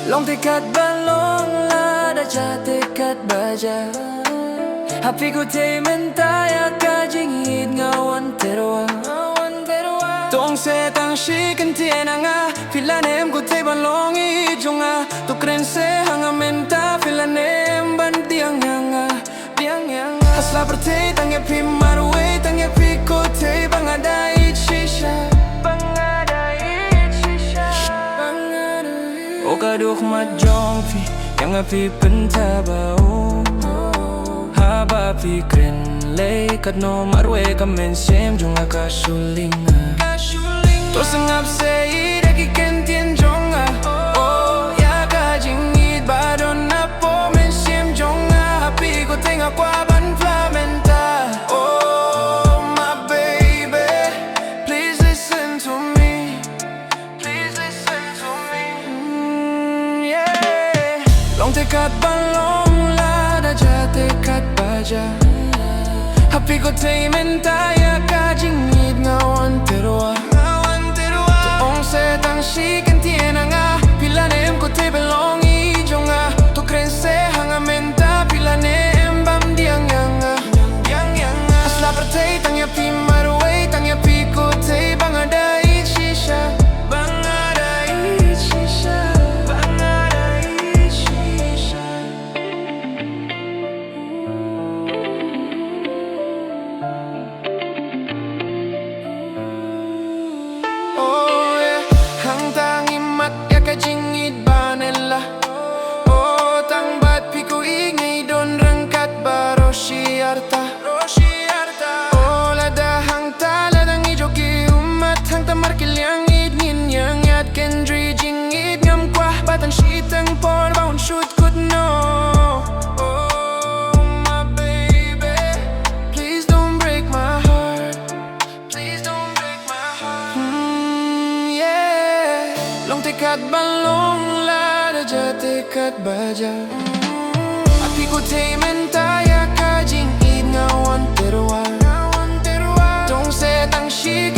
Long tekat balong la da cha tekat baja Happy ko te mentaya ka jingid ngawan terwa Tong se tang shi kan tiena nga Filanem ko te balong i jonga Tu kren se hanga menta Filanem ban diang nga Hasla per te tang ya pi marwe tang ya pi ko te bangada i shisha Okaduh majongfi yang api pentabao Haba pikrin lay kat no marwe kamen sem junga kasulinga To sengap sei daki kentien jonga Oh ya ka jingit badon na po men sem jonga Happy ko tenga kwa ban flamenta Oh my baby please listen to me Long tekat balong la da ja tekat baja Happy ko te mentaya ka jingid ngawan terwa Toong se tang shi kan tiena nga Pilanem ko te belong i jonga To kren se hanga menta Pilanem bam diang nga Asla per te tang ya pi marwe tang ya pi ko te bangada i shisha Jingid banela Oh tang bat piku ingay don rangkat baro siarta Oh lada hang ta ladang ijoki umat hang tamar kilyang id ngin yang yat kendri jingid ngam kwa batan shitang por baun shoot could know Oh my baby please don't break my heart Yeah Long tekat balong la da ja tekat baja Api ko te mentaya ka jingid ngawan terwa Tong se tang shi